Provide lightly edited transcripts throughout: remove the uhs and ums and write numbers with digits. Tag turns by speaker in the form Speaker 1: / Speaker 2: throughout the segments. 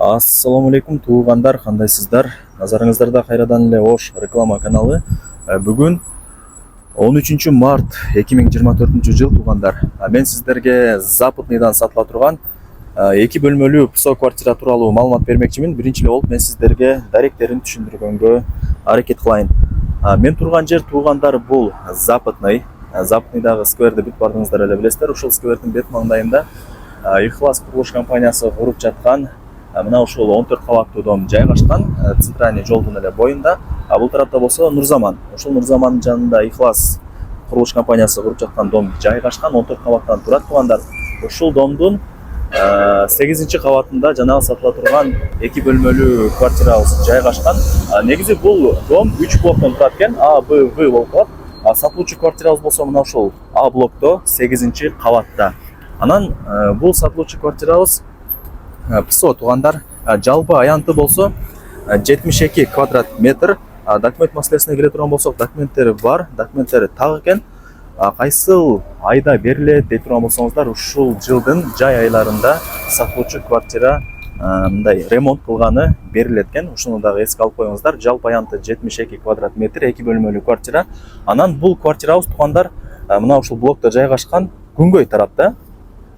Speaker 1: Ассаламу алейкум туугандар, кандайсыздар? Назарыңыздарда кайрадан эле Ош реклама каналы. Бүгүн 13 март 2024 жыл туугандар. Мен сиздерге Западныйдан сатыла турган 2 бөлмөлүү ПСО квартира тууралуу маалымат бермекчимин. Биринчи эле болуп мен сиздерге даректерин түшүндүргөнгө аракет кылайын. Мен турган жер туугандар бул Западный. Западныйдагы скверди бүт бардыңыздар эле билесиздер. Ушул сквердин бет маңдайында Ихлас курулуш компаниясы куруп жаткан мына ушул 14 кабаттуу дом жайгашкан центральный жолдун эле боюнда. Бул тарапта болсо Нурзаман. Ушул Нурзамандын жанында Ихлас курулуш компаниясы куруп жаткан дом жайгашкан 14 кабаттан турат туугандар. Ушул домдун 8-чи кабатында жанагы сатыла турган 2 бөлмөлүү квартирабыз жайгашкан. Негизи бул дом 3 блоктон турат экен, А, Б, В болуп калат. Сатылуучу квартирабыз болсо мына ушул А блокто 8-чи кабатта. Анан бул сатылуучу квартирабыз ПСО туугандар. Жалпы аянты болсо 72 квадрат метр. Документ маселесине келе турган болсок, документтери бар, документтери так экен. Кайсыл айда берилет дей турган болсоңуздар, ушул жылдын жай айларында сатылуучу квартира мындай ремонт кылганы берилет экен. Ушуну дагы эске алып коюңуздар. Жалпы аянты 72 квадрат метр, 2 бөлмөлүү квартира. Анан бул квартирабыз туугандар мына ушул блокто жайгашкан, күнгөй тарапта.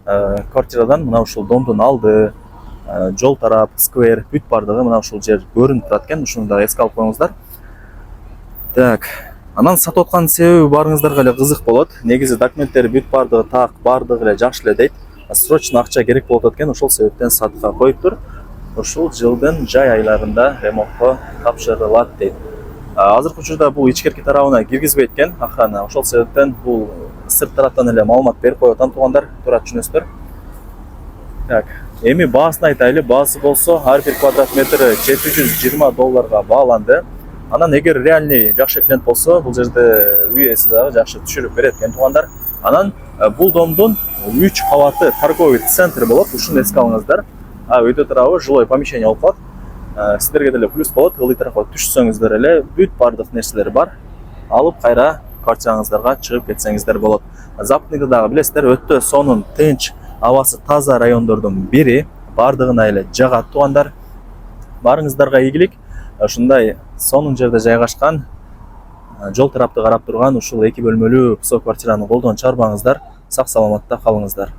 Speaker 1: Квартирадан мына ушул домдун алды, жол тарап, сквер, бүт бардыгы мына ушул жер көрүнүп турат экен. Ушуну да эске алып коюңуздар. Так, анан сатып аткан себеби барыңыздарга эле кызык болот. Негизи документтери бүт бардыгы так, бардыгы эле жакшы эле дейт. Срочно акча керек болот экен, ошол себептен сатыкка коюптур. Ушул жылдын жай айларында ремонтко тапшырылат дейт. Азыркы учурда бул ичкерки тарабына киргизбейт экен охрана. Ошол себептен бул сырт тараптан эле маалымат берип коюп атам туугандар, туура түшүнөсүздөр. Так, эми баасын айтайлы. Баасы болсо ар бир квадрат метри $720 бааланды. Анан эгер реальный жакшы клиент болсо, бул жерде үй ээси дагы жакшы түшүрүп берет экен туугандар. Анан бул домдун 3 кабаты торговый центр болот. Ушуну эске алыңыздар. Өйдө тарабы жилой помещение болуп калат. Сиздерге деле плюс болот. Ылдый тарапка түшсөңүздөр эле бүт бардык нерселер бар. Алып кайра квартираңыздарга чыгып кетсеңиздер болот. Западныйда дагы билесиздер, өтө сонун, тынч, абасы таза райондордун бири. Бардыгына эле жагат туугандар. Барыңыздарга ийгилик. Ушундай сонун жерде жайгашкан, жол тарапты карап турган ушул 2 бөлмөлүү ПСО квартираны колдон чыгарбаңыздар. Сак саламатта калыңыздар.